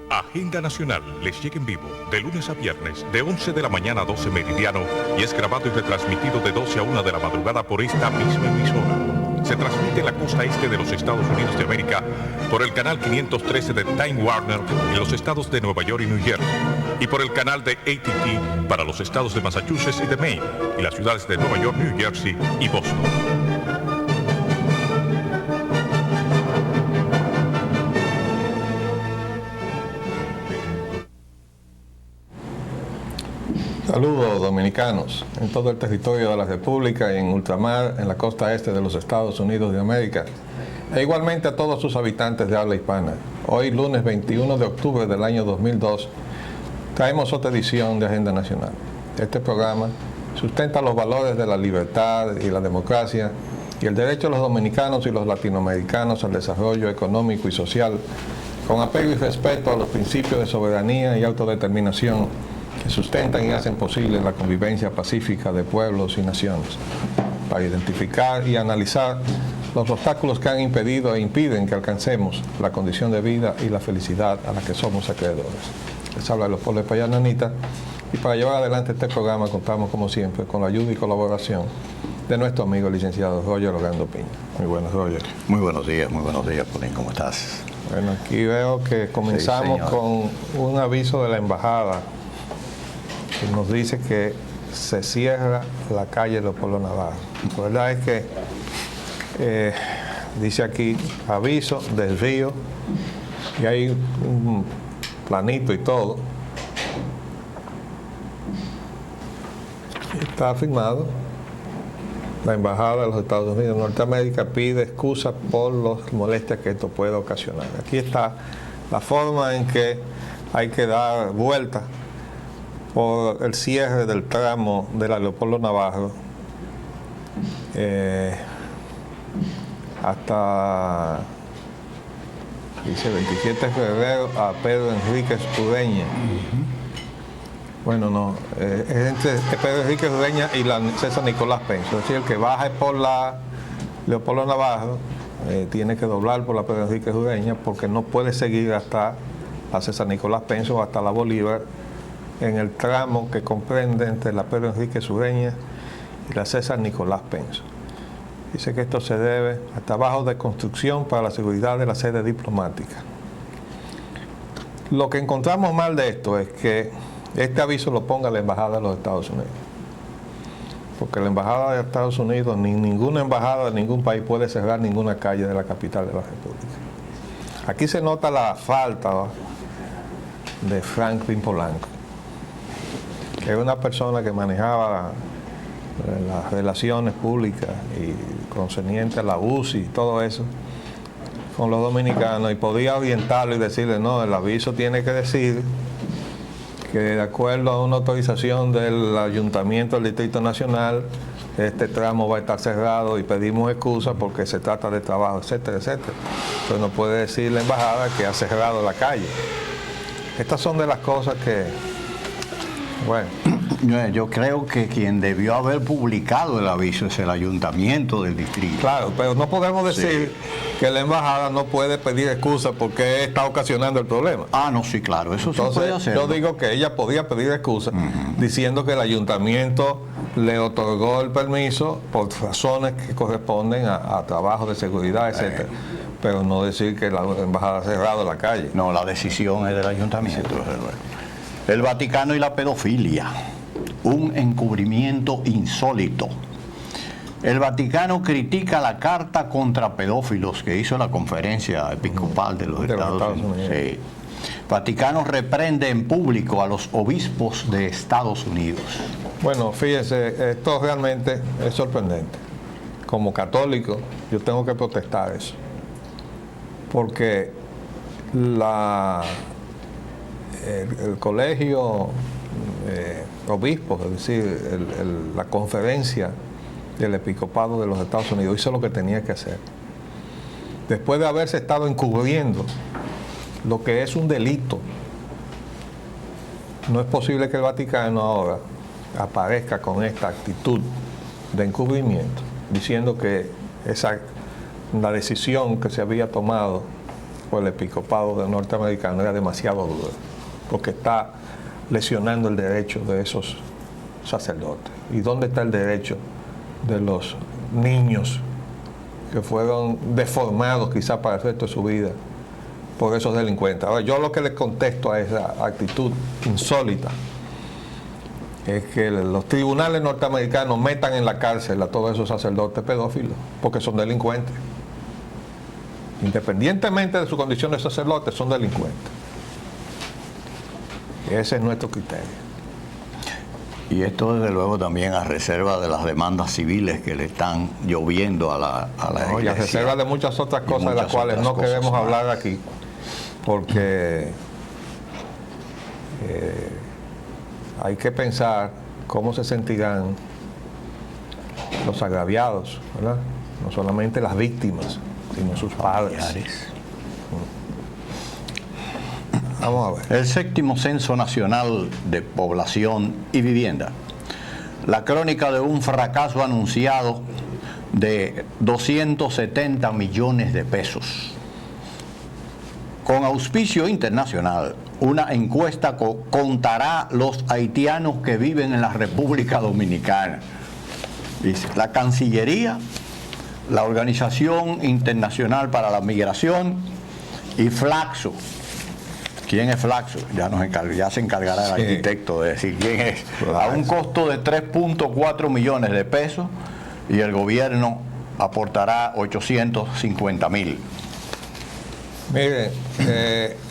Agenda Nacional les llega en vivo de lunes a viernes de 11 de la mañana a 12 meridiano y es grabado y retransmitido de 12 a 1 de la madrugada por esta misma emisora. Se transmite en la costa este de los Estados Unidos de América por el canal 513 de Time Warner en los estados de Nueva York y New Jersey y por el canal de AT&T para los estados de Massachusetts y de Maine y las ciudades de Nueva York, New Jersey y Boston. Saludos dominicanos en todo el territorio de la República y en ultramar en la costa este de los Estados Unidos de América e igualmente a todos sus habitantes de habla hispana. Hoy lunes 21 de octubre del año 2002 traemos otra edición de Agenda Nacional. Este programa sustenta los valores de la libertad y la democracia y el derecho de los dominicanos y los latinoamericanos al desarrollo económico y social con apego y respeto a los principios de soberanía y autodeterminación que sustentan y hacen posible la convivencia pacífica de pueblos y naciones, para identificar y analizar los obstáculos que han impedido e impiden que alcancemos la condición de vida y la felicidad a la que somos acreedores. Les habla Leopoldo Espaillat Nanita, y para llevar adelante este programa contamos como siempre con la ayuda y colaboración de nuestro amigo el licenciado Roger Orlando Piña. Muy buenos, Roger. Muy buenos días, Polín, ¿cómo estás? Bueno, aquí veo que comenzamos con un aviso de la embajada que nos dice que se cierra la calle Leopoldo Navarro. La verdad es que dice aquí aviso, desvío, y hay un planito y todo. Está firmado. La embajada de los Estados Unidos de Norteamérica pide excusa por las molestias que esto puede ocasionar. Aquí está la forma en que hay que dar vuelta por el cierre del tramo de la Leopoldo Navarro hasta, dice, 27 de febrero a Pedro Enríquez Ureña. Bueno, no, es entre Pedro Enríquez Ureña y la César Nicolás Penso. Es decir, el que baje por la Leopoldo Navarro tiene que doblar por la Pedro Enríquez Ureña porque no puede seguir hasta la César Nicolás Penso o hasta la Bolívar, en el tramo que comprende entre la Pedro Enríquez Ureña y la César Nicolás Penso. Dice que esto se debe a trabajos de construcción para la seguridad de la sede diplomática. Lo que encontramos mal de esto es que este aviso lo ponga la Embajada de los Estados Unidos. Porque la Embajada de Estados Unidos, ni ninguna embajada de ningún país puede cerrar ninguna calle de la capital de la República. Aquí se nota la falta de Franklin Polanco, que era una persona que manejaba las relaciones públicas y concerniente a la UCI y todo eso con los dominicanos, y podía orientarlo y decirle, no, el aviso tiene que decir que de acuerdo a una autorización del Ayuntamiento del Distrito Nacional, este tramo va a estar cerrado y pedimos excusa porque se trata de trabajo, etcétera, etcétera. Entonces no puede decir la embajada que ha cerrado la calle. Estas son de las cosas que, bueno. Yo creo que quien debió haber publicado el aviso es el ayuntamiento del distrito. Claro, pero no podemos decir que la embajada no puede pedir excusa porque está ocasionando el problema. Ah, no, sí, claro, eso entonces, se puede hacer. Yo digo que ella podía pedir excusa diciendo que el ayuntamiento le otorgó el permiso por razones que corresponden a trabajos de seguridad, etcétera. Pero no decir que la embajada ha cerrado la calle. No, la decisión es del ayuntamiento. El Vaticano y la pedofilia. Un encubrimiento insólito. El Vaticano critica la carta contra pedófilos que hizo la Conferencia Episcopal de los Estados Unidos. Sí. Vaticano reprende en público a los obispos de Estados Unidos. Bueno, fíjense, esto realmente es sorprendente. Como católico, yo tengo que protestar eso. Porque el colegio obispos, es decir, la conferencia del episcopado de los Estados Unidos hizo lo que tenía que hacer. Después de haberse estado encubriendo lo que es un delito, no es posible que el Vaticano ahora aparezca con esta actitud de encubrimiento, diciendo que la decisión que se había tomado por el episcopado norteamericano era demasiado dura, porque está lesionando el derecho de esos sacerdotes. ¿Y dónde está el derecho de los niños que fueron deformados quizás para el resto de su vida por esos delincuentes? Ahora, yo lo que les contesto a esa actitud insólita es que los tribunales norteamericanos metan en la cárcel a todos esos sacerdotes pedófilos porque son delincuentes. Independientemente de su condición de sacerdote, son delincuentes. Ese es nuestro criterio. Y esto desde luego también a reserva de las demandas civiles que le están lloviendo a la No, y a reserva de muchas otras cosas de las cuales no queremos hablar aquí, porque hay que pensar cómo se sentirán los agraviados, ¿verdad? No solamente las víctimas, sino sus padres. Vamos a ver. El 7º Censo Nacional de Población y Vivienda. La crónica de un fracaso anunciado de 270 millones de pesos. Con auspicio internacional, una encuesta contará los haitianos que viven en la República Dominicana. Dice, la Cancillería, la Organización Internacional para la Migración y Flaxo. ¿Quién es Flaxo? Ya se encargará el arquitecto de decir quién es. A un costo de 3.4 millones de pesos y el gobierno aportará 850.000. Miren,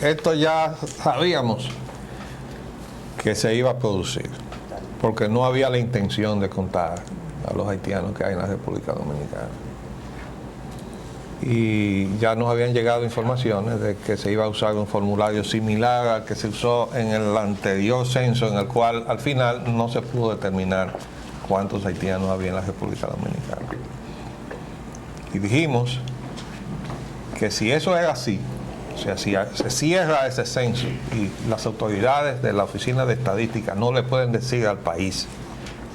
esto ya sabíamos que se iba a producir, porque no había la intención de contar a los haitianos que hay en la República Dominicana. Y ya nos habían llegado informaciones de que se iba a usar un formulario similar al que se usó en el anterior censo, en el cual al final no se pudo determinar cuántos haitianos había en la República Dominicana. Y dijimos que si eso era así, o sea, si se cierra ese censo y las autoridades de la Oficina de Estadística no le pueden decir al país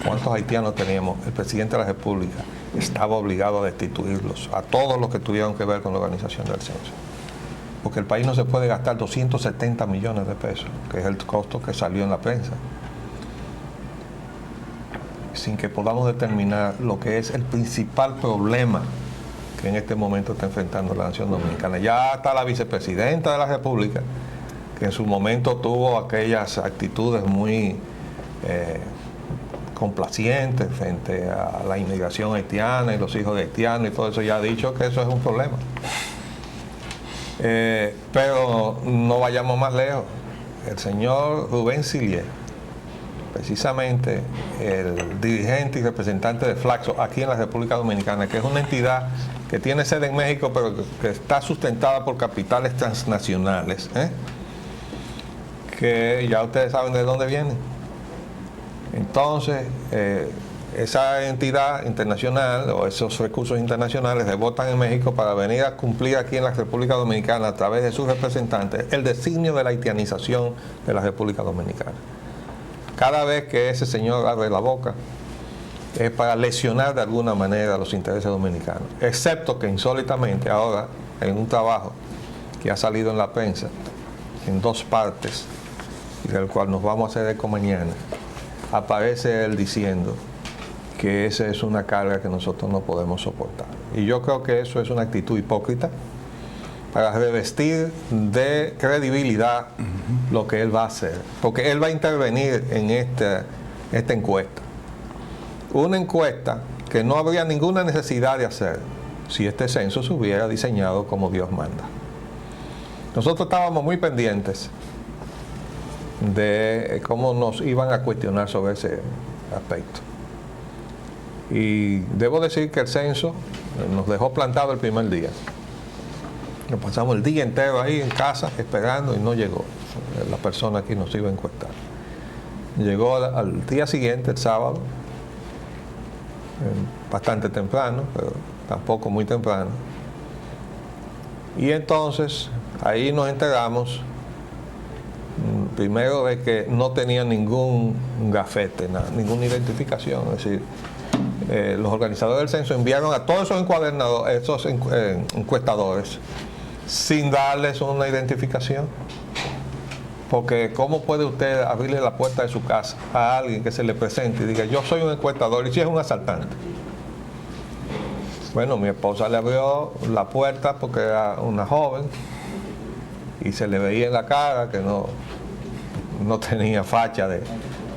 cuántos haitianos teníamos, el presidente de la República estaba obligado a destituirlos, a todos los que tuvieron que ver con la organización del censo. Porque el país no se puede gastar 270 millones de pesos, que es el costo que salió en la prensa, sin que podamos determinar lo que es el principal problema que en este momento está enfrentando la nación dominicana. Ya está la vicepresidenta de la República, que en su momento tuvo aquellas actitudes muy complacientes frente a la inmigración haitiana y los hijos de haitianos y todo eso, ya ha dicho que eso es un problema. Pero no vayamos más lejos. El señor Rubén Sillier, precisamente el dirigente y representante de Flaxo aquí en la República Dominicana, que es una entidad que tiene sede en México, pero que está sustentada por capitales transnacionales, que ya ustedes saben de dónde vienen. Entonces, esa entidad internacional o esos recursos internacionales rebotan en México para venir a cumplir aquí en la República Dominicana a través de sus representantes el designio de la haitianización de la República Dominicana. Cada vez que ese señor abre la boca es para lesionar de alguna manera los intereses dominicanos, excepto que insólitamente ahora en un trabajo que ha salido en la prensa en 2 partes y del cual nos vamos a hacer eco mañana, aparece él diciendo que esa es una carga que nosotros no podemos soportar. Y yo creo que eso es una actitud hipócrita para revestir de credibilidad lo que él va a hacer, porque él va a intervenir en esta encuesta. Una encuesta que no habría ninguna necesidad de hacer si este censo se hubiera diseñado como Dios manda. Nosotros estábamos muy pendientes de cómo nos iban a cuestionar sobre ese aspecto. Y debo decir que el censo nos dejó plantado el primer día. Nos pasamos el día entero ahí en casa esperando y no llegó la persona que nos iba a encuestar. Llegó al día siguiente, el sábado, bastante temprano, pero tampoco muy temprano. Y entonces ahí nos enteramos primero de que no tenía ningún gafete, ninguna identificación. Es decir, los organizadores del censo enviaron a todos esos encuestadores sin darles una identificación. Porque ¿cómo puede usted abrirle la puerta de su casa a alguien que se le presente y diga, yo soy un encuestador, y si es un asaltante? Bueno, mi esposa le abrió la puerta porque era una joven y se le veía en la cara que no tenía facha de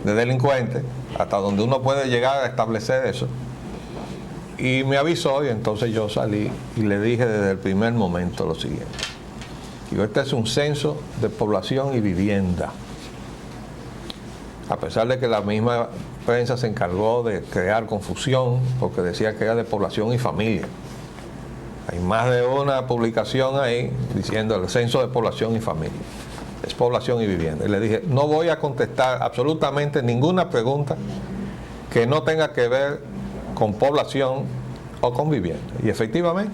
delincuente, hasta donde uno puede llegar a establecer eso. Y me avisó, y entonces yo salí y le dije desde el primer momento lo siguiente. Digo, este es un censo de población y vivienda. A pesar de que la misma prensa se encargó de crear confusión, porque decía que era de población y familia. Hay más de una publicación ahí diciendo el censo de población y familia. Es población y vivienda. Y le dije, no voy a contestar absolutamente ninguna pregunta que no tenga que ver con población o con vivienda. Y efectivamente,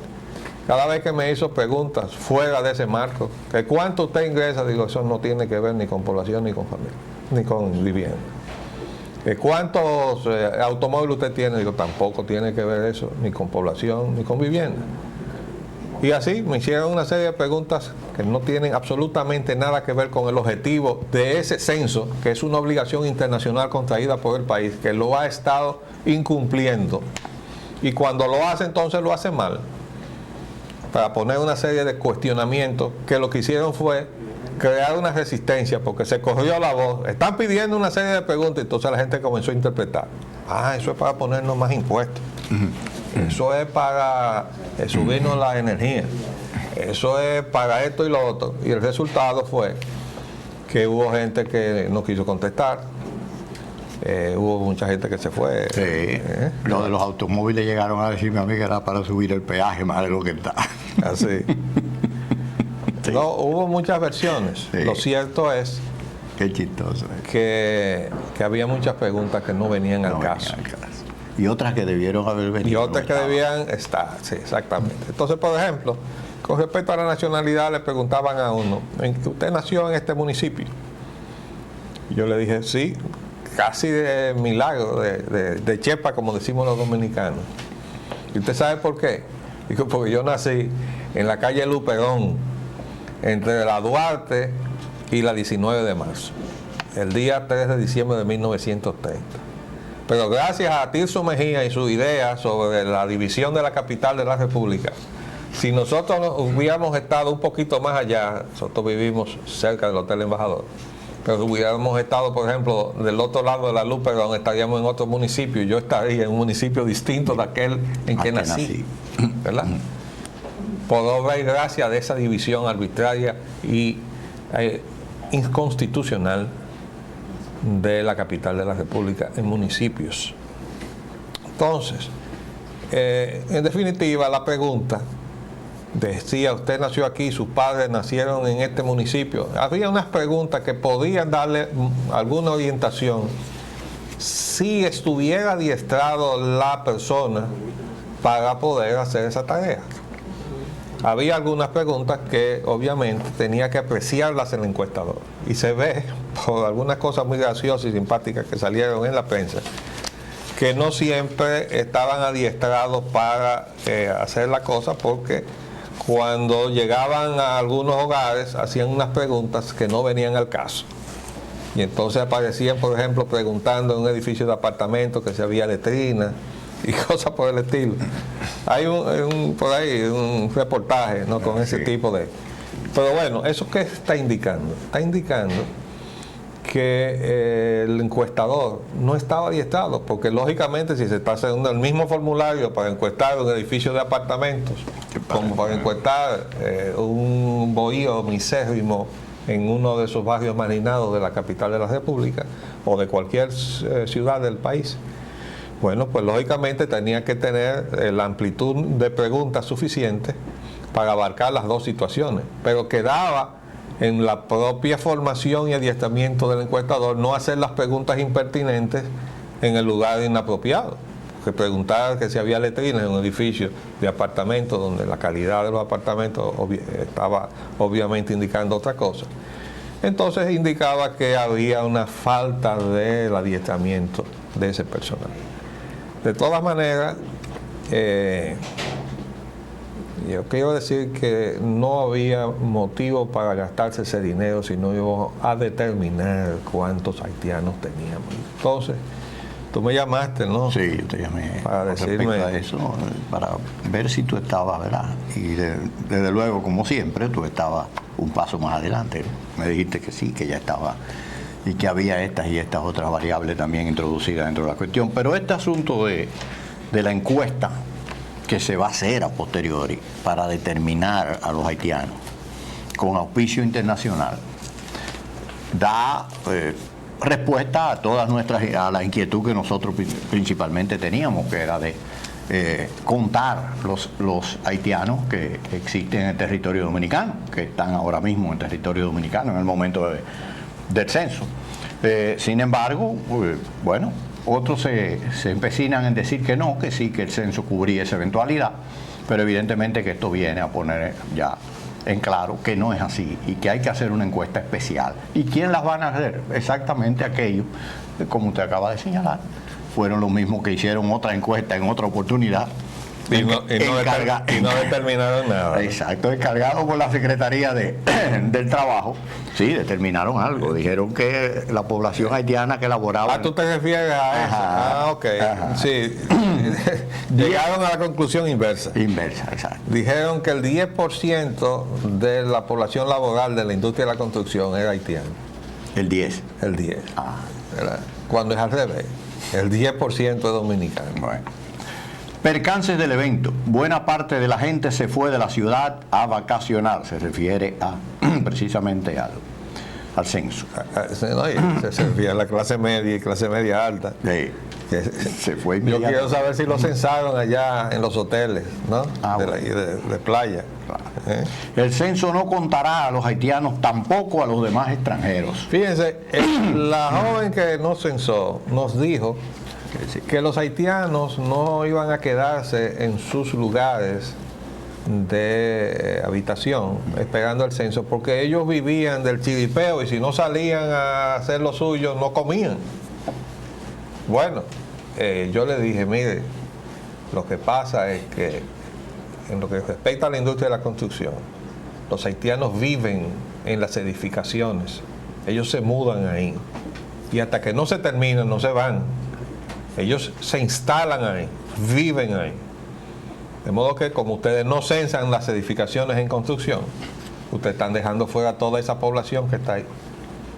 cada vez que me hizo preguntas fuera de ese marco, que cuánto usted ingresa, digo, eso no tiene que ver ni con población ni con familia, ni con vivienda. ¿Cuántos automóviles usted tiene? Digo, tampoco tiene que ver eso, ni con población, ni con vivienda. Y así me hicieron una serie de preguntas que no tienen absolutamente nada que ver con el objetivo de ese censo, que es una obligación internacional contraída por el país, que lo ha estado incumpliendo. Y cuando lo hace, entonces lo hace mal. Para poner una serie de cuestionamientos, que lo que hicieron fue crear una resistencia, porque se corrió la voz. Están pidiendo una serie de preguntas, y entonces la gente comenzó a interpretar. Eso es para ponernos más impuestos. Eso es para subirnos la energía. Eso es para esto y lo otro. Y el resultado fue que hubo gente que no quiso contestar. Hubo mucha gente que se fue. Sí. Lo de los automóviles llegaron a decirme a mí que era para subir el peaje más de lo que está. Así. Sí. No, hubo muchas versiones. Sí. Lo cierto es qué chistoso. Que había muchas preguntas que no venían al caso. Y otras que debieron haber venido. Y otras que debían estar, sí, exactamente. Entonces, por ejemplo, con respecto a la nacionalidad, le preguntaban a uno, ¿usted nació en este municipio? Y yo le dije, sí, casi de milagro, de chepa, como decimos los dominicanos. ¿Y usted sabe por qué? Digo, porque yo nací en la calle Luperón, entre la Duarte y la 19 de marzo, el día 3 de diciembre de 1930. Pero gracias a Tirso Mejía y su idea sobre la división de la capital de la República, si nosotros hubiéramos estado un poquito más allá, nosotros vivimos cerca del Hotel Embajador, pero si hubiéramos estado, por ejemplo, del otro lado de la Luperón, estaríamos en otro municipio, y yo estaría en un municipio distinto de aquel en que nací, ¿verdad? Por obra y gracia de esa división arbitraria y inconstitucional de la capital de la República en municipios. Entonces, en definitiva, la pregunta decía, usted nació aquí, sus padres nacieron en este municipio. Había unas preguntas que podían darle alguna orientación si estuviera adiestrado la persona para poder hacer esa tarea. Había algunas preguntas que obviamente tenía que apreciarlas el encuestador. Y se ve, por algunas cosas muy graciosas y simpáticas que salieron en la prensa, que no siempre estaban adiestrados para hacer la cosa, porque cuando llegaban a algunos hogares hacían unas preguntas que no venían al caso. Y entonces aparecían, por ejemplo, preguntando en un edificio de apartamentos que si había letrina y cosas por el estilo. Hay por ahí un reportaje, ¿no?, con ese tipo de... Pero bueno, ¿eso qué está indicando? Está indicando que el encuestador no estaba adiestrado, porque lógicamente si se está haciendo el mismo formulario para encuestar un edificio de apartamentos como para encuestar un bohío misérrimo en uno de esos barrios marginados de la capital de la República o de cualquier ciudad del país, bueno, pues lógicamente tenía que tener la amplitud de preguntas suficiente para abarcar las dos situaciones, pero quedaba en la propia formación y adiestramiento del encuestador no hacer las preguntas impertinentes en el lugar inapropiado. Que preguntar que si había letrinas en un edificio de apartamentos donde la calidad de los apartamentos estaba obviamente indicando otra cosa. Entonces indicaba que había una falta del adiestramiento de ese personal. De todas maneras, Yo quiero decir que no había motivo para gastarse ese dinero si no íbamos a determinar cuántos haitianos teníamos. Entonces, tú me llamaste, ¿no? Sí, yo te llamé para respecto a eso, para ver si tú estabas, ¿verdad? Y desde luego, como siempre, tú estabas un paso más adelante. Me dijiste que sí, que ya estaba, y que había estas y estas otras variables también introducidas dentro de la cuestión. Pero este asunto de la encuesta que se va a hacer a posteriori para determinar a los haitianos con auspicio internacional da respuesta a todas a la inquietud que nosotros principalmente teníamos, que era de contar los haitianos que existen en el territorio dominicano, que están ahora mismo en territorio dominicano en el momento del censo. Sin embargo, bueno, otros se empecinan en decir que no, que sí, que el censo cubría esa eventualidad, pero evidentemente que esto viene a poner ya en claro que no es así y que hay que hacer una encuesta especial. ¿Y quién las van a hacer? Exactamente aquellos, como usted acaba de señalar, fueron los mismos que hicieron otra encuesta en otra oportunidad. Y no determinaron nada. Exacto, encargado por la Secretaría del Trabajo. Sí, determinaron algo. Dijeron que la población haitiana que laboraba... ¿Tú te refieres a eso? Ajá, ok. ajá. Sí. Llegaron a la conclusión inversa. Inversa, exacto. Dijeron que el 10% de la población laboral de la industria de la construcción era haitiana. El 10. El 10. Ah. ¿Verdad? Cuando es al revés. El 10% es dominicano. Bueno. Percances del evento. Buena parte de la gente se fue de la ciudad a vacacionar. Se refiere precisamente al censo. Se refiere a la clase media y clase media alta. Sí. Se fue Yo quiero saber si lo censaron allá en los hoteles, ¿no? De playa. Claro. El censo no contará a los haitianos, tampoco a los demás extranjeros. Fíjense, la joven que nos censó nos dijo que los haitianos no iban a quedarse en sus lugares de habitación esperando el censo, porque ellos vivían del chiripeo y si no salían a hacer lo suyo no comían. Bueno, yo le dije, mire, lo que pasa es que en lo que respecta a la industria de la construcción, los haitianos viven en las edificaciones, ellos se mudan ahí y hasta que no se terminan no se van. Ellos se instalan ahí, viven ahí. De modo que como ustedes no censan las edificaciones en construcción, ustedes están dejando fuera toda esa población que está ahí,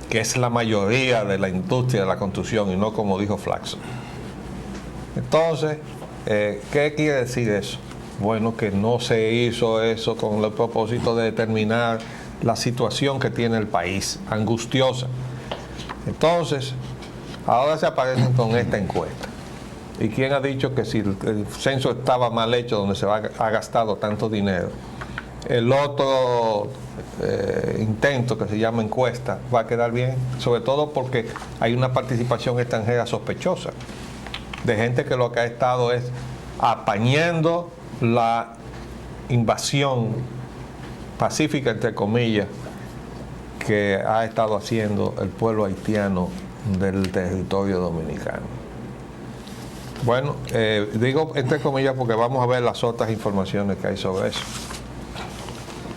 que es la mayoría de la industria de la construcción y no como dijo Flaxo. Entonces, ¿qué quiere decir eso? Bueno, que no se hizo eso con el propósito de determinar la situación que tiene el país, angustiosa. Entonces, ahora se aparecen con esta encuesta. ¿Y quién ha dicho que si el censo estaba mal hecho, donde se ha gastado tanto dinero? El otro intento, que se llama encuesta, va a quedar bien, sobre todo porque hay una participación extranjera sospechosa, de gente que lo que ha estado es apañando la invasión pacífica, entre comillas, que ha estado haciendo el pueblo haitiano del territorio dominicano. Bueno, digo entre comillas porque vamos a ver las otras informaciones que hay sobre eso.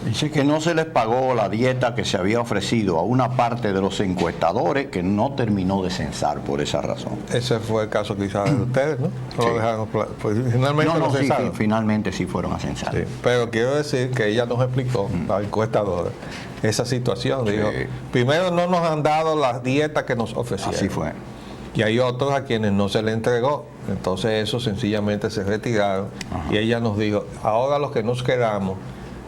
Dice que no se les pagó la dieta que se había ofrecido a una parte de los encuestadores que no terminó de censar por esa razón. Ese fue el caso quizás de ustedes, ¿no? Sí. Lo dejaron, pues, finalmente lo censaron. Sí, finalmente sí fueron a censar. Sí, pero quiero decir que ella nos explicó, la encuestadora, esa situación. Sí. Dijo, primero no nos han dado la dieta que nos ofrecieron. Así fue. Y hay otros a quienes no se le entregó. Entonces eso sencillamente se retiraron. Ajá. Y ella nos dijo, ahora los que nos quedamos,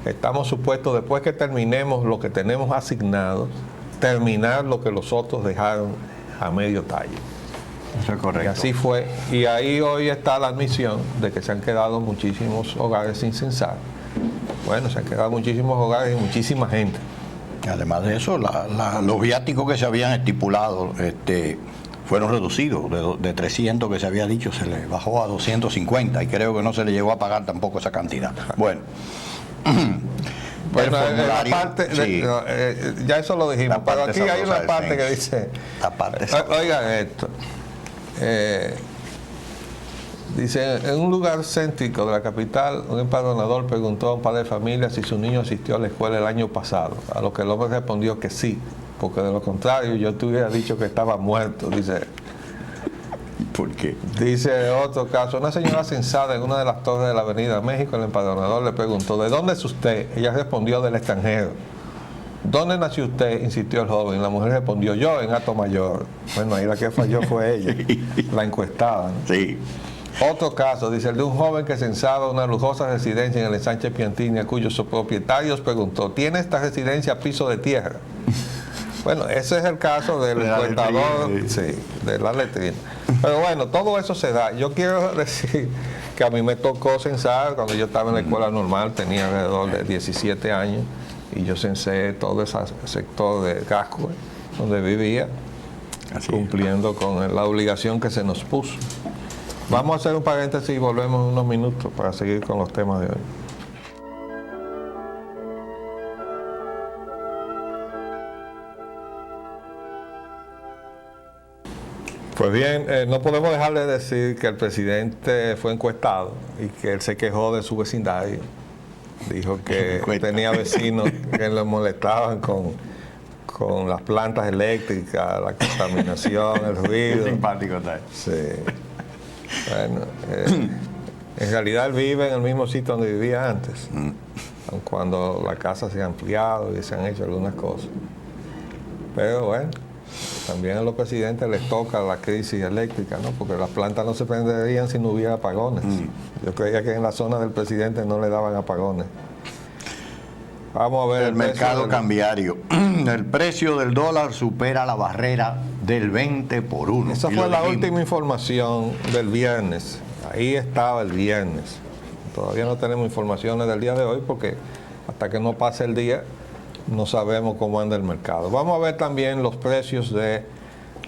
estamos supuestos, después que terminemos lo que tenemos asignado, terminar lo que los otros dejaron a medio tallo. Eso es correcto. Y así fue. Y ahí hoy está la admisión de que se han quedado muchísimos hogares sin censar. Bueno, se han quedado muchísimos hogares y muchísima gente. Además de eso, los viáticos que se habían estipulado fueron reducidos. De 300 que se había dicho, se le bajó a 250 y creo que no se le llegó a pagar tampoco esa cantidad. Bueno. Bueno, la parte, sí. Ya eso lo dijimos, pero aquí hay una parte que dice, oigan esto, Dice, en un lugar céntrico de la capital, un empadronador preguntó a un padre de familia si su niño asistió a la escuela el año pasado, a lo que el hombre respondió que sí, porque de lo contrario yo te hubiera dicho que estaba muerto, dice. ¿Por qué? Dice otro caso, una señora censada en una de las torres de la Avenida México, el empadronador le preguntó, ¿de dónde es usted? Ella respondió, del extranjero. ¿Dónde nació usted?, insistió el joven. La mujer respondió, yo, en Atomayor. Bueno, ahí la que falló fue ella, la encuestada, ¿no? Sí. Otro caso, dice, el de un joven que censaba una lujosa residencia en el ensanche Piantini, a cuyos propietarios preguntó, ¿tiene esta residencia piso de tierra? Bueno, ese es el caso del encuestador, sí, de la letrina. Pero bueno, todo eso se da. Yo quiero decir que a mí me tocó censar cuando yo estaba en la escuela normal, tenía alrededor de 17 años, y yo censé todo ese sector de Gascue, donde vivía, cumpliendo con la obligación que se nos puso. Vamos a hacer un paréntesis y volvemos en unos minutos para seguir con los temas de hoy. Pues bien, no podemos dejar de decir que el presidente fue encuestado y que él se quejó de su vecindario. Dijo que tenía vecinos que lo molestaban con las plantas eléctricas, la contaminación, el ruido. Qué simpático está. Sí. Bueno, en realidad él vive en el mismo sitio donde vivía antes, aun cuando la casa se ha ampliado y se han hecho algunas cosas. Pero bueno, también a los presidentes les toca la crisis eléctrica, ¿no? Porque las plantas no se prenderían si no hubiera apagones. Yo creía que en la zona del presidente no le daban apagones. Vamos a ver el mercado cambiario. El precio del dólar supera la barrera del 20 por 1. Esa fue la última información del viernes. Ahí estaba el viernes. Todavía no tenemos informaciones del día de hoy porque hasta que no pase el día no sabemos cómo anda el mercado. Vamos a ver también los precios de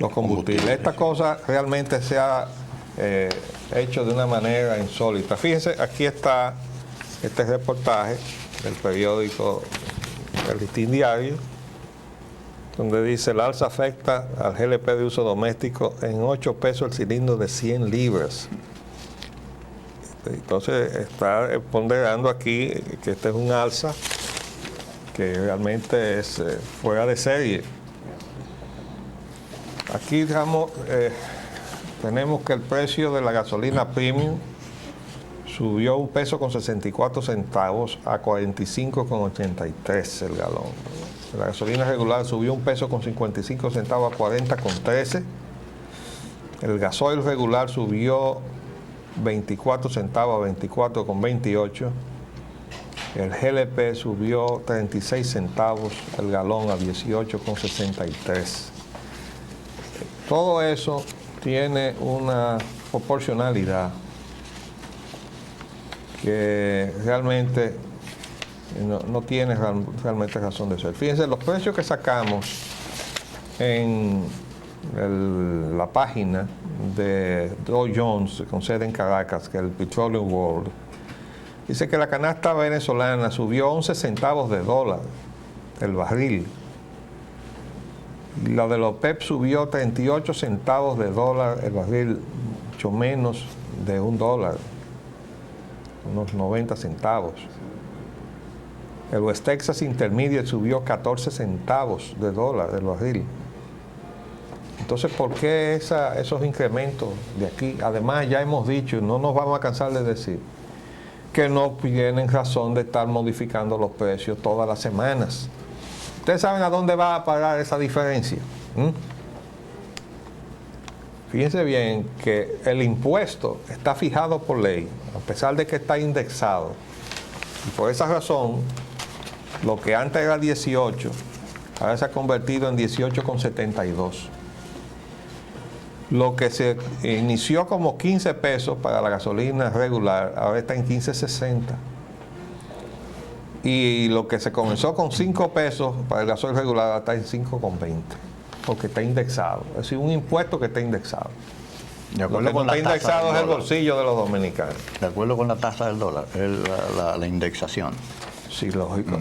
los combustibles. Esta cosa realmente se ha hecho de una manera insólita. Fíjense, aquí está este reportaje del periódico El Listín Diario, donde dice, el alza afecta al GLP de uso doméstico en 8 pesos el cilindro de 100 libras. Entonces está ponderando aquí que este es un alza que realmente es fuera de serie. Aquí tenemos que el precio de la gasolina premium subió 1 peso con 64 centavos a 45,83 el galón. La gasolina regular subió 1 peso con 55 centavos a 40,13. El gasoil regular subió 24 centavos a 24,28. El GLP subió 36 centavos el galón a 18,63. Todo eso tiene una proporcionalidad que realmente no tiene realmente razón de ser. Fíjense, los precios que sacamos en la página de Dow Jones, con sede en Caracas, que es el Petroleum World, dice que la canasta venezolana subió 11 centavos de dólar el barril. La de la OPEP subió 38 centavos de dólar el barril, mucho menos de $1, unos 90 centavos. El West Texas Intermediate subió 14 centavos de dólar el barril. Entonces, ¿por qué esos incrementos de aquí? Además, ya hemos dicho, y no nos vamos a cansar de decir, que no tienen razón de estar modificando los precios todas las semanas. ¿Ustedes saben a dónde va a parar esa diferencia? Fíjense bien que el impuesto está fijado por ley, a pesar de que está indexado. Y por esa razón, lo que antes era 18, ahora se ha convertido en 18,72. Lo que se inició como 15 pesos para la gasolina regular, ahora está en 15,60. Y lo que se comenzó con 5 pesos para el gasoil regular, ahora está en 5,20, porque está indexado. Es decir, un impuesto que está indexado. Lo que no está indexado es el bolsillo de los dominicanos. De acuerdo con la tasa del dólar, la indexación. Sí, lógico.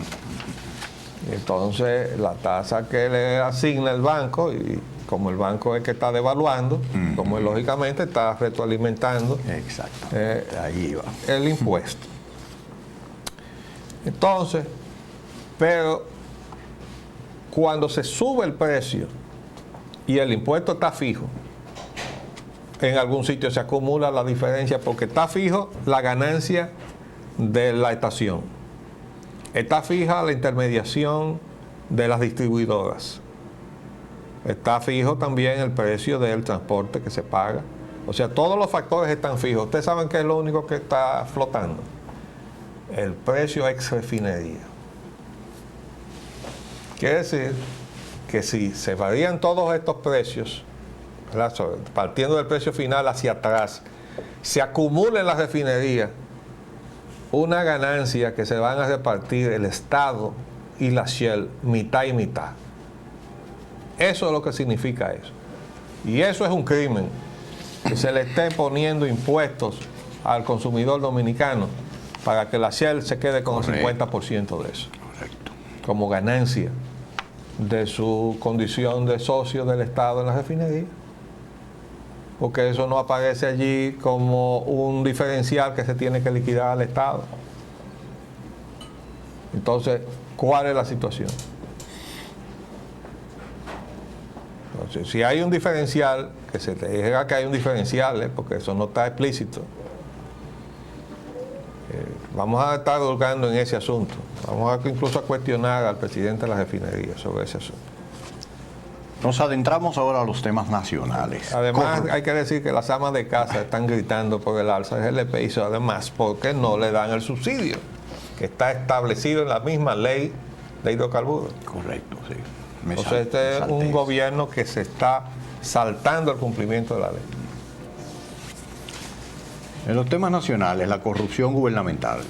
Y entonces la tasa que le asigna el banco, y como el banco es el que está devaluando, como él, lógicamente está retroalimentando Exacto. Ahí va. el impuesto. Entonces, pero cuando se sube el precio y el impuesto está fijo, en algún sitio se acumula la diferencia porque está fijo la ganancia de la estación. Está fija la intermediación de las distribuidoras. Está fijo también el precio del transporte que se paga. O sea, todos los factores están fijos. Ustedes saben qué es lo único que está flotando. El precio ex refinería. Quiere decir que si se varían todos estos precios, ¿verdad?, partiendo del precio final hacia atrás, se acumula en la refinería una ganancia que se van a repartir el Estado y la Shell mitad y mitad. Eso es lo que significa eso. Y eso es un crimen, que se le esté poniendo impuestos al consumidor dominicano para que la Shell se quede con el 50% de eso. Correcto. Como ganancia de su condición de socio del Estado en la refinería. Porque eso no aparece allí como un diferencial que se tiene que liquidar al Estado. Entonces, ¿cuál es la situación? Entonces, si hay un diferencial, que se te diga que hay un diferencial, porque eso no está explícito. Vamos a estar hurgando en ese asunto. Vamos a incluso a cuestionar al presidente de la refinería sobre ese asunto. Nos adentramos ahora a los temas nacionales. Además, hay que decir que las amas de casa están gritando por el alza del GLP y además porque no le dan el subsidio, que está establecido en la misma ley de hidrocarburos. Correcto, sí. O sea, este es un gobierno que se está saltando el cumplimiento de la ley. En los temas nacionales, la corrupción gubernamental,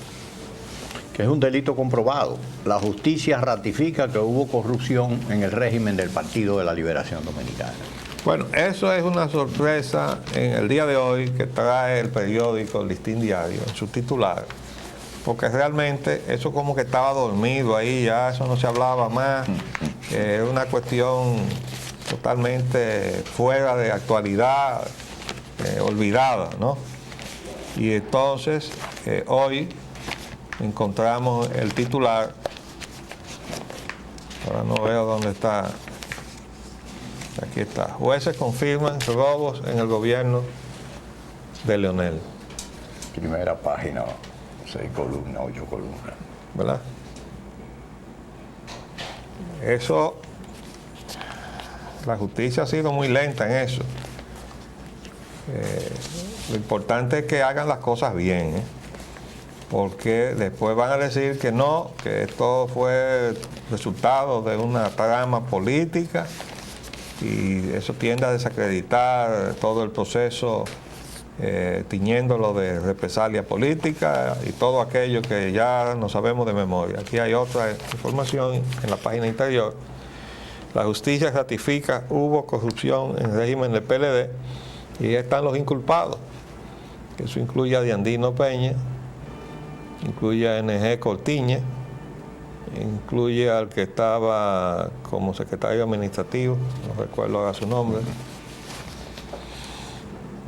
que es un delito comprobado. La justicia ratifica que hubo corrupción en el régimen del Partido de la Liberación Dominicana. Bueno, eso es una sorpresa en el día de hoy que trae el periódico Listín Diario en su titular, porque realmente eso como que estaba dormido ahí, ya eso no se hablaba más, es una cuestión totalmente fuera de actualidad, olvidada, ¿no? Y entonces, hoy encontramos el titular, ahora no veo dónde está, aquí está: jueces confirman robos en el gobierno de Leonel. Primera página, 6 columnas, 8 columnas. ¿Verdad? Eso, la justicia ha sido muy lenta en eso. Lo importante es que hagan las cosas bien, porque después van a decir que no, que esto fue resultado de una trama política y eso tiende a desacreditar todo el proceso, tiñéndolo de represalia política y todo aquello que ya no sabemos de memoria. Aquí hay otra información en la página interior. La justicia ratifica hubo corrupción en el régimen del PLD y están los inculpados. Eso incluye a Diandino Peña, incluye a NG Cortiña, incluye al que estaba como secretario administrativo, no recuerdo ahora su nombre,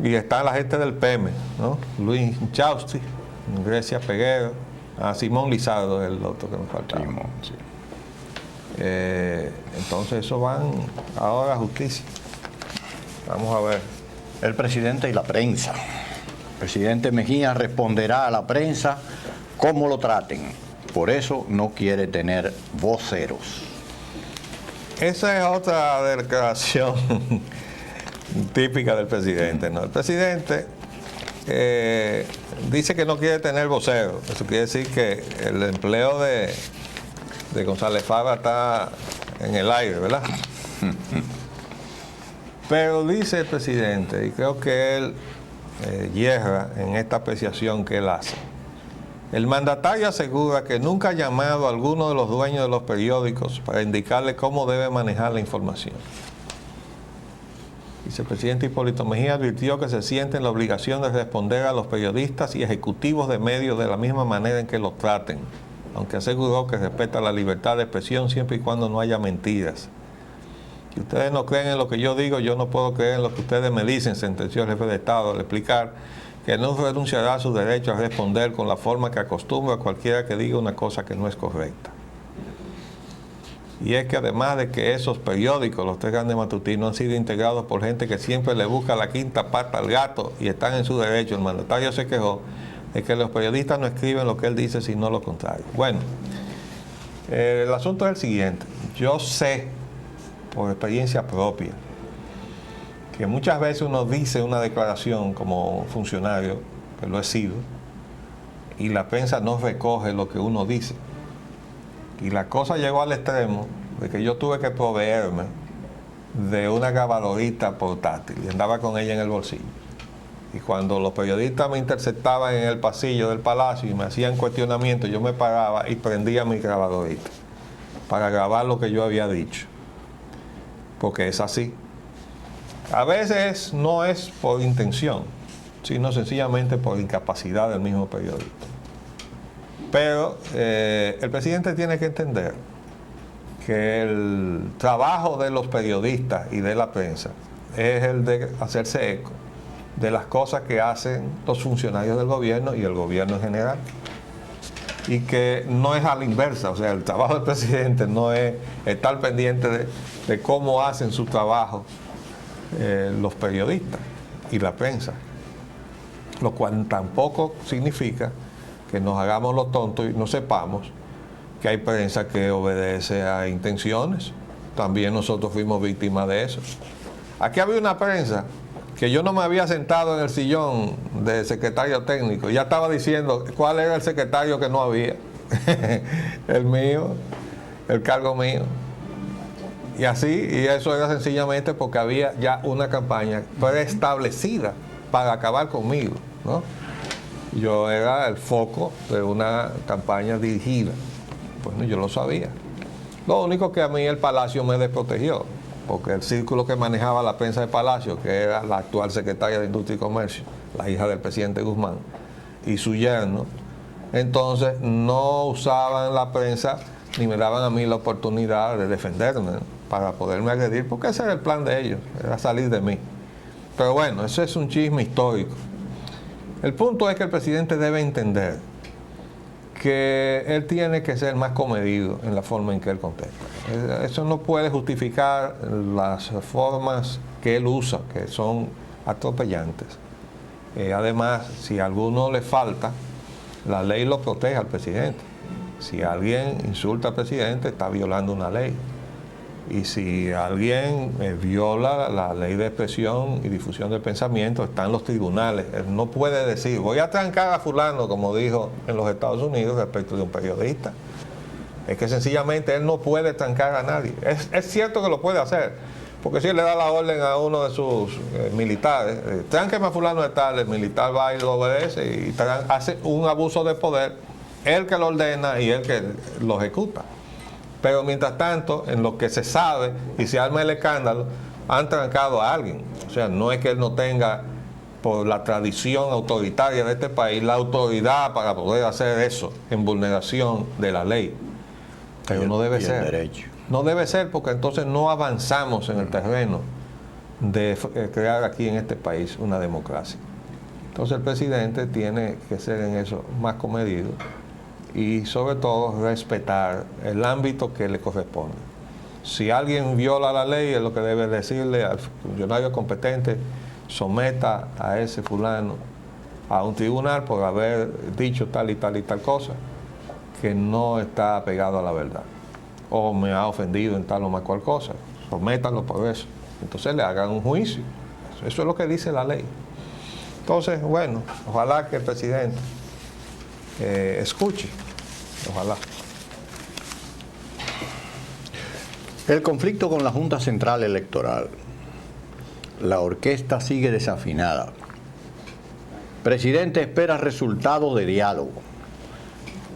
y está la gente del PEME, ¿no? Luis Chausti, Grecia Peguero, a Simón Lizardo es el otro que me faltaba. Simón, sí. Entonces eso van ahora a justicia. Vamos a ver. El presidente y la prensa. El presidente Mejía responderá a la prensa cómo lo traten. Por eso no quiere tener voceros. Esa es otra declaración típica del presidente, ¿no? El presidente dice que no quiere tener voceros. Eso quiere decir que el empleo de González Fabra está en el aire, ¿verdad? Pero dice el presidente, y creo que él hierra en esta apreciación que él hace. El mandatario asegura que nunca ha llamado a alguno de los dueños de los periódicos para indicarle cómo debe manejar la información. Vicepresidente Hipólito Mejía advirtió que se siente en la obligación de responder a los periodistas y ejecutivos de medios de la misma manera en que los traten. aunque aseguró que respeta la libertad de expresión siempre y cuando no haya mentiras. Si ustedes no creen en lo que yo digo, yo no puedo creer en lo que ustedes me dicen, sentenció el jefe de Estado al explicar que no renunciará a su derecho a responder con la forma que acostumbra cualquiera que diga una cosa que no es correcta. Y es que además de que esos periódicos, los 3 grandes matutinos, han sido integrados por gente que siempre le busca la quinta pata al gato y están en su derecho, el mandatario se quejó de que los periodistas no escriben lo que él dice, sino lo contrario. Bueno, el asunto es el siguiente. Yo sé, por experiencia propia, que muchas veces uno dice una declaración como funcionario, que lo he sido, y la prensa no recoge lo que uno dice. Y la cosa llegó al extremo de que yo tuve que proveerme de una grabadorita portátil y andaba con ella en el bolsillo. Y cuando los periodistas me interceptaban en el pasillo del palacio y me hacían cuestionamientos, yo me paraba y prendía mi grabadorita para grabar lo que yo había dicho. Porque es así. A veces no es por intención, sino sencillamente por incapacidad del mismo periodista. Pero el presidente tiene que entender que el trabajo de los periodistas y de la prensa es el de hacerse eco de las cosas que hacen los funcionarios del gobierno y el gobierno en general. Y que no es a la inversa, o sea, el trabajo del presidente no es estar pendiente de cómo hacen su trabajo los periodistas y la prensa, lo cual tampoco significa que nos hagamos los tontos y no sepamos que hay prensa que obedece a intenciones. También nosotros fuimos víctimas de eso. Aquí había una prensa que yo no me había sentado en el sillón de secretario técnico, ya estaba diciendo cuál era el secretario que no había. El mío, el cargo mío. Y así, y eso era sencillamente porque había ya una campaña preestablecida para acabar conmigo, ¿no? Yo era el foco de una campaña dirigida. Bueno, yo lo sabía. Lo único que a mí el Palacio me desprotegió, porque el círculo que manejaba la prensa de Palacio, que era la actual secretaria de Industria y Comercio, la hija del presidente Guzmán, y su yerno, entonces no usaban la prensa ni me daban a mí la oportunidad de defenderme, ¿no?, para poderme agredir, porque ese era el plan de ellos, era salir de mí. Pero bueno, eso es un chisme histórico. El punto es que el presidente debe entender que él tiene que ser más comedido en la forma en que él contesta. Eso no puede justificar las formas que él usa, que son atropellantes. Además, si a alguno le falta, la ley lo protege al presidente. Si alguien insulta al presidente, está violando una ley. Y si alguien viola la ley de expresión y difusión del pensamiento, está en los tribunales. Él no puede decir, voy a trancar a fulano, como dijo en los Estados Unidos respecto de un periodista. Es que sencillamente él no puede trancar a nadie. Es cierto que lo puede hacer, porque si él le da la orden a uno de sus militares, tránqueme a fulano de tal, el militar va y lo obedece y hace un abuso de poder, él que lo ordena y él que lo ejecuta. Pero mientras tanto, en lo que se sabe y se arma el escándalo, han trancado a alguien. O sea, no es que él no tenga, por la tradición autoritaria de este país, la autoridad para poder hacer eso en vulneración de la ley. Pero no debe ser. Derecho. No debe ser, porque entonces no avanzamos en el terreno de crear aquí en este país una democracia. Entonces el presidente tiene que ser en eso más comedido y sobre todo respetar el ámbito que le corresponde. Si alguien viola la ley, es lo que debe decirle al funcionario competente: someta a ese fulano a un tribunal por haber dicho tal y tal y tal cosa que no está apegado a la verdad, o me ha ofendido en tal o más cual cosa. Sométanlo por eso. Entonces le hagan un juicio. Eso es lo que dice la ley. Entonces, bueno, ojalá que el presidente escuche. Ojalá. El conflicto con la Junta Central Electoral. La orquesta sigue desafinada. Presidente espera resultados de diálogo.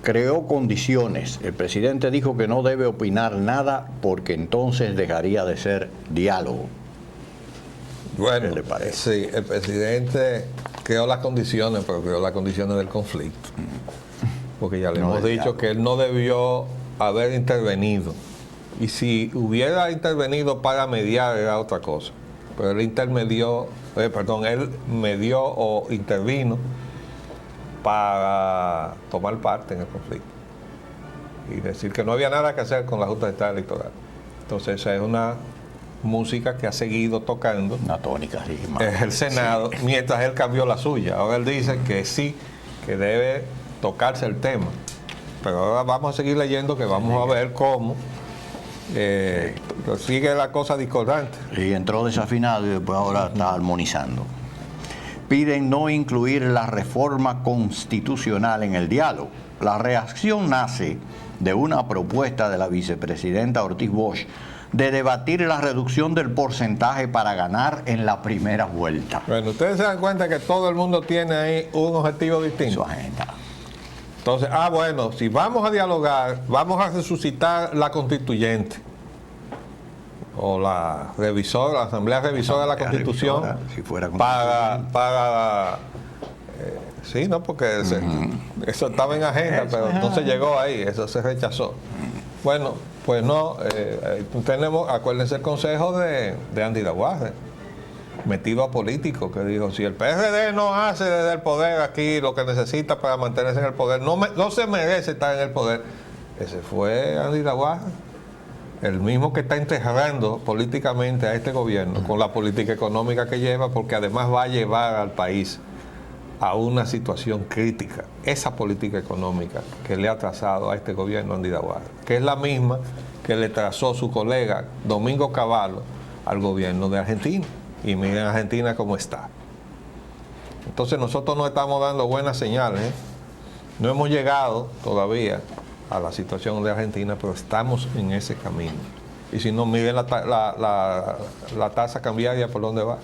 Creó condiciones. El presidente dijo que no debe opinar nada porque entonces dejaría de ser diálogo. Bueno, ¿Qué le parece? sí, el presidente creó las condiciones, pero creó las condiciones del conflicto. porque ya le No hemos del dicho diálogo. que él no debió haber intervenido. Y si hubiera intervenido para mediar era otra cosa. Pero él él medió o intervino para tomar parte en el conflicto y decir que no había nada que hacer con la Junta Central Electoral. Entonces esa es una música que ha seguido tocando Una tónica, sí. el Senado, mientras él cambió la suya. Ahora él dice que sí, que debe tocarse el tema. Pero ahora vamos a seguir leyendo, que vamos a ver cómo sigue la cosa discordante. Y entró desafinado y después ahora está armonizando. Piden no incluir la reforma constitucional en el diálogo. La reacción nace de una propuesta de la vicepresidenta Ortiz Bosch de debatir la reducción del porcentaje para ganar en la primera vuelta. Bueno, ustedes se dan cuenta que todo el mundo tiene ahí un objetivo Su distinto. agenda. Entonces, bueno, si vamos a dialogar, vamos a resucitar la constituyente o la asamblea revisora de la Asamblea Constitución revisora, si fuera para sí, no, porque eso estaba en agenda, pero no se llegó ahí, eso se rechazó. Bueno, pues no, tenemos, acuérdense el consejo de Andy Daguarre, metido a político, que dijo, si el PRD no hace desde el poder aquí lo que necesita para mantenerse en el poder, no se merece estar en el poder. Ese fue Andy Daguarre, el mismo que está enterrando políticamente a este gobierno con la política económica que lleva, porque además va a llevar al país a una situación crítica. Esa política económica que le ha trazado a este gobierno Andy Daguarre, que es la misma que le trazó su colega Domingo Cavallo al gobierno de Argentina. Y miren Argentina cómo está. Entonces nosotros no estamos dando buenas señales, ¿eh? No hemos llegado todavía a la situación de Argentina, pero estamos en ese camino. Y si no, miren la tasa cambiaria por dónde va.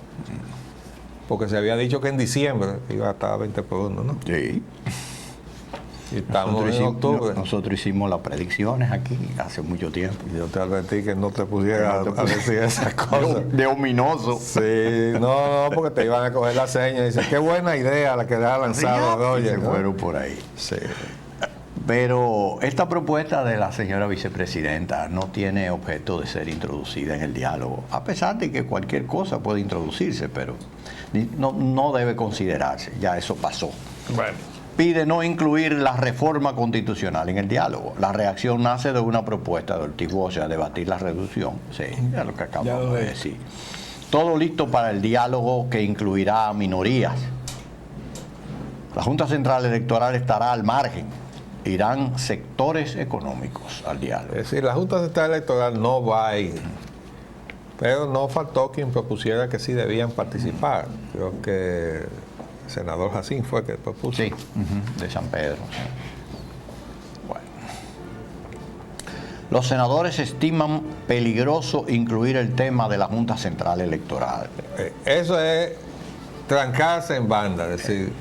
Porque se había dicho que en diciembre iba a estar a 20/1, ¿no? Sí. Y estamos en octubre. Nosotros hicimos las predicciones aquí hace mucho tiempo. Yo te advertí que no te pudiera a decir esas cosas. De ominoso. Sí, no, porque te iban a coger la seña y dicen, qué buena idea la que le ha lanzado Y Roger, se ¿no? fueron por ahí. Sí. Pero esta propuesta de la señora vicepresidenta no tiene objeto de ser introducida en el diálogo, a pesar de que cualquier cosa puede introducirse, pero no debe considerarse, ya eso pasó. Bueno. Pide no incluir la reforma constitucional en el diálogo. La reacción nace de una propuesta de Ortiz Bosch a debatir la reducción. Sí, es lo que acabamos de decir. Todo listo para el diálogo que incluirá a minorías. La Junta Central Electoral estará al margen. Irán sectores económicos al diálogo. Es decir, la Junta Central Electoral no va a ir. Pero no faltó quien propusiera que sí debían participar. Creo que el senador Jacín fue que propuso. Sí, de San Pedro. Bueno. Los senadores estiman peligroso incluir el tema de la Junta Central Electoral. Eso es trancarse en banda, es decir,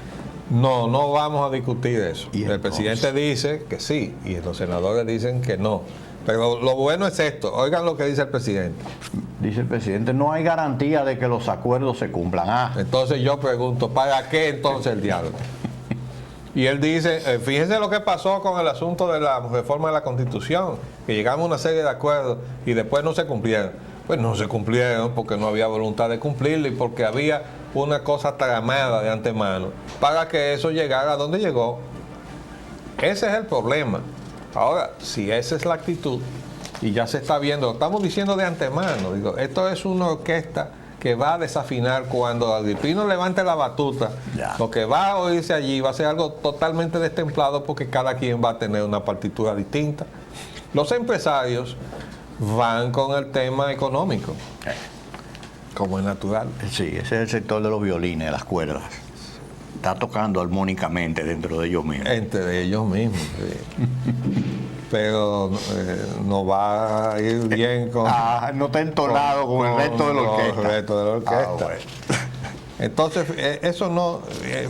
no vamos a discutir eso. ¿Y el presidente dice que sí y los senadores dicen que no. Pero lo bueno es esto, oigan lo que dice el presidente. Dice el presidente, no hay garantía de que los acuerdos se cumplan. Entonces yo pregunto, ¿para qué entonces el diálogo? Y él dice, fíjense lo que pasó con el asunto de la reforma de la Constitución, que llegamos a una serie de acuerdos y después no se cumplieron. Pues no se cumplieron porque no había voluntad de cumplirlo y porque había una cosa tramada de antemano para que eso llegara a donde llegó. Ese es el problema. Ahora, si esa es la actitud, y ya se está viendo, lo estamos diciendo de antemano, digo, esto es una orquesta que va a desafinar cuando Agripino levante la batuta. Ya. Lo que va a oírse allí va a ser algo totalmente destemplado porque cada quien va a tener una partitura distinta. Los empresarios van con el tema económico, como es natural. Sí, ese es el sector de los violines, de las cuerdas. Está tocando armónicamente dentro de ellos mismos. Entre ellos mismos, sí. Pero no va a ir bien con... no está entonado con el resto de la orquesta. Con el resto de la orquesta. Bueno. Entonces, eso no...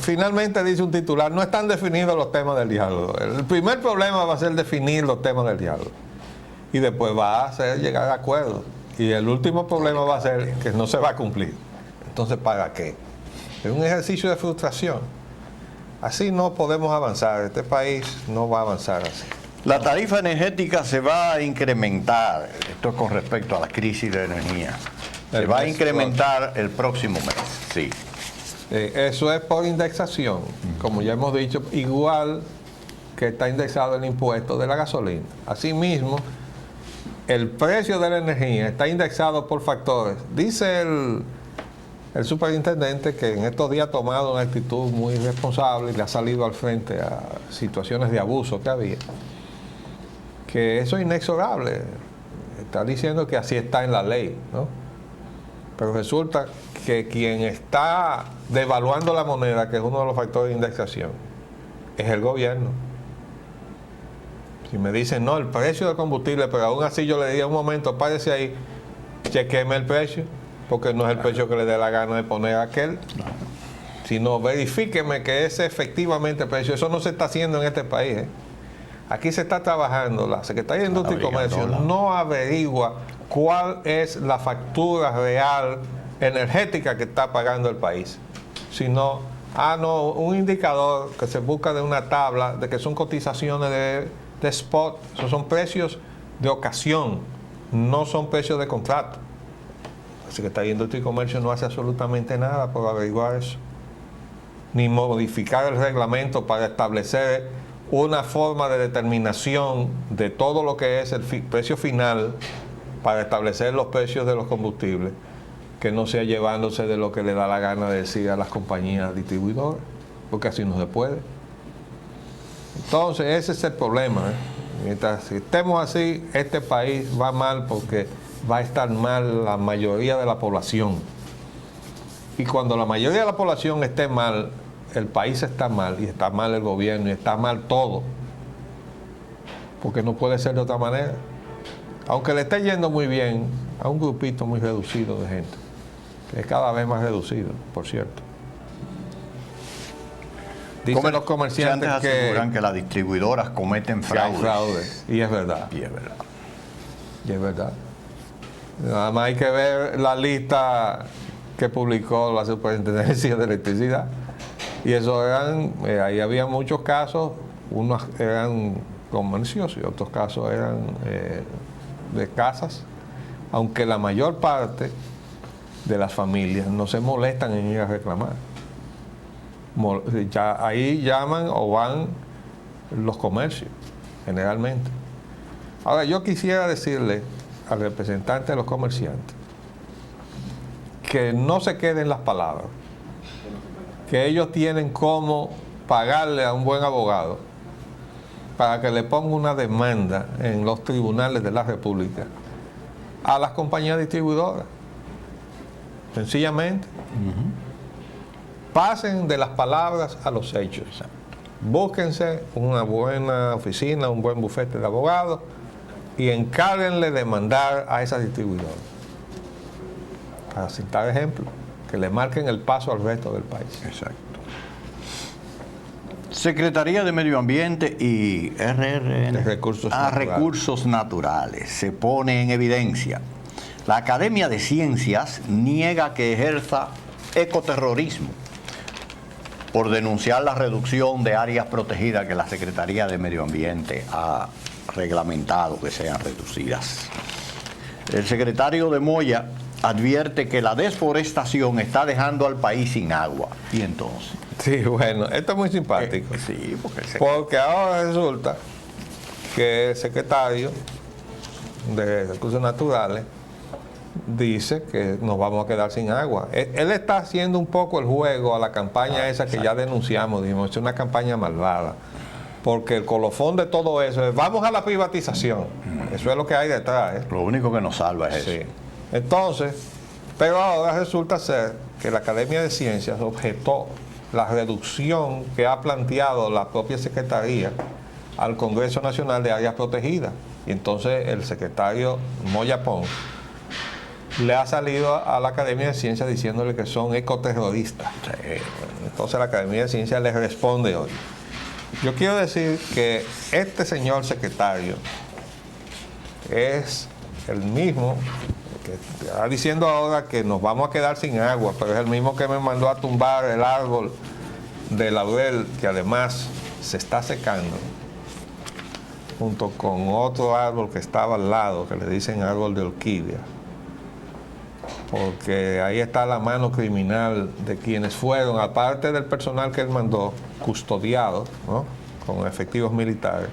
finalmente dice un titular, no están definidos los temas del diálogo. El primer problema va a ser definir los temas del diálogo. Y después va a ser llegar a acuerdos. Y el último problema va a ser que no se va a cumplir. Entonces, ¿para qué? Es un ejercicio de frustración. Así no podemos avanzar, este país no va a avanzar así. La tarifa energética se va a incrementar, esto es con respecto a la crisis de energía, se va a incrementar el próximo mes, sí. Eso es por indexación, como ya hemos dicho, igual que está indexado el impuesto de la gasolina. Asimismo, el precio de la energía está indexado por factores. Dice el superintendente que en estos días ha tomado una actitud muy responsable y le ha salido al frente a situaciones de abuso que había, que eso es inexorable. Está diciendo que así está en la ley, ¿no? Pero resulta que quien está devaluando la moneda, que es uno de los factores de indexación, es el gobierno. Si me dicen, no, el precio del combustible, pero aún así yo le diría un momento, párese ahí, chequeme el precio, porque no es el precio que le dé la gana de poner a aquel, sino verifíqueme que ese efectivamente el precio. Eso no se está haciendo en este país, ¿eh? Aquí se está trabajando, la Secretaría de Industria y Comercio no averigua cuál es la factura real energética que está pagando el país, sino, un indicador que se busca de una tabla de que son cotizaciones de spot, esos son precios de ocasión, no son precios de contrato. La Secretaría de Industria y Comercio no hace absolutamente nada por averiguar eso, ni modificar el reglamento para establecer una forma de determinación de todo lo que es el precio final para establecer los precios de los combustibles, que no sea llevándose de lo que le da la gana de decir a las compañías distribuidoras, porque así no se puede. Entonces ese es el problema, ¿eh? Mientras estemos así, este país va mal porque va a estar mal la mayoría de la población. Y cuando la mayoría de la población esté mal, el país está mal, y está mal el gobierno, y está mal todo. Porque no puede ser de otra manera. Aunque le esté yendo muy bien a un grupito muy reducido de gente, que es cada vez más reducido, por cierto. Dicen los comerciantes aseguran que las distribuidoras cometen fraude. Y es verdad. Y es verdad. Y es verdad. Nada más hay que ver la lista que publicó la Superintendencia de Electricidad. Y eso eran, ahí había muchos casos, unos eran comercios y otros casos eran de casas, aunque la mayor parte de las familias no se molestan en ir a reclamar. Ya ahí llaman o van los comercios, generalmente. Ahora, yo quisiera decirle al representante de los comerciantes que no se queden las palabras, que ellos tienen cómo pagarle a un buen abogado para que le ponga una demanda en los tribunales de la República a las compañías distribuidoras. Sencillamente. Pasen de las palabras a los hechos. Búsquense una buena oficina, un buen bufete de abogados y encárguenle de mandar a esas distribuidoras. Para citar ejemplos, que le marquen el paso al resto del país. Exacto. Secretaría de Medio Ambiente y Recursos Naturales se pone en evidencia. La Academia de Ciencias niega que ejerza ecoterrorismo por denunciar la reducción de áreas protegidas que la Secretaría de Medio Ambiente ha reglamentado que sean reducidas. El secretario de Moya advierte que la desforestación está dejando al país sin agua. ¿Y entonces? Sí, bueno, esto es muy simpático. Sí, porque ahora resulta que el secretario de Recursos Naturales dice que nos vamos a quedar sin agua. Él está haciendo un poco el juego a la campaña esa que ya denunciamos, dijimos, es una campaña malvada, porque el colofón de todo eso es, vamos a la privatización. Eso es lo que hay detrás, ¿eh? Lo único que nos salva es sí. eso. Entonces, pero ahora resulta ser que la Academia de Ciencias objetó la reducción que ha planteado la propia Secretaría al Congreso Nacional de Áreas Protegidas. Y entonces el secretario Moya Pons le ha salido a la Academia de Ciencias diciéndole que son ecoterroristas. Entonces la Academia de Ciencias les responde hoy. Yo quiero decir que este señor secretario es el mismo que está diciendo ahora que nos vamos a quedar sin agua, pero es el mismo que me mandó a tumbar el árbol de laurel, que además se está secando, junto con otro árbol que estaba al lado, que le dicen árbol de orquídea, porque ahí está la mano criminal de quienes fueron, aparte del personal que él mandó, custodiados, ¿no?, con efectivos militares,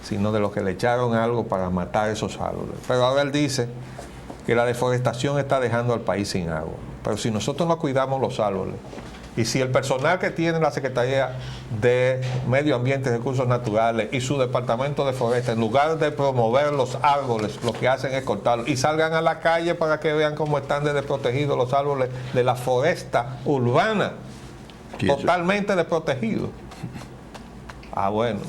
sino de los que le echaron algo para matar esos árboles. Pero ahora él dice que la deforestación está dejando al país sin agua. Pero si nosotros no cuidamos los árboles, y si el personal que tiene la Secretaría de Medio Ambiente y Recursos Naturales y su Departamento de Foresta, en lugar de promover los árboles, lo que hacen es cortarlos, y salgan a la calle para que vean cómo están desprotegidos los árboles de la foresta urbana, totalmente desprotegidos. Ah, bueno.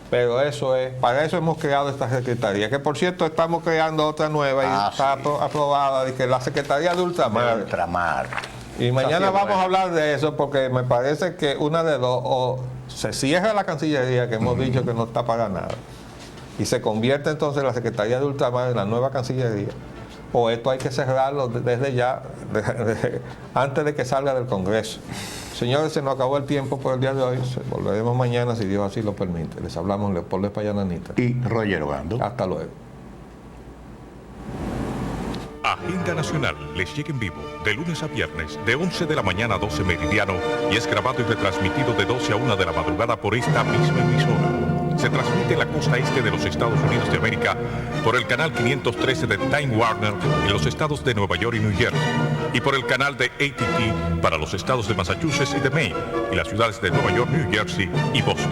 Pero eso es, para eso hemos creado esta Secretaría, que por cierto estamos creando otra nueva y está aprobada, de que la Secretaría de Ultramar. Y mañana vamos a hablar de eso, porque me parece que una de dos, o se cierra la Cancillería, que hemos dicho que no está para nada, y se convierte entonces la Secretaría de Ultramar en la nueva Cancillería, o esto hay que cerrarlo desde ya, antes de que salga del Congreso. Señores, se nos acabó el tiempo por el día de hoy. Volveremos mañana, si Dios así lo permite. Les hablamos Leopoldo Espaillat y Roger Ogando. Hasta luego. Agenda Nacional les llega en vivo de lunes a viernes de 11 de la mañana a 12 meridiano y es grabado y retransmitido de 12 a 1 de la madrugada por esta misma emisora. Se transmite en la costa este de los Estados Unidos de América por el canal 513 de Time Warner en los estados de Nueva York y New Jersey, y por el canal de AT&T para los estados de Massachusetts y de Maine y las ciudades de Nueva York, New Jersey y Boston.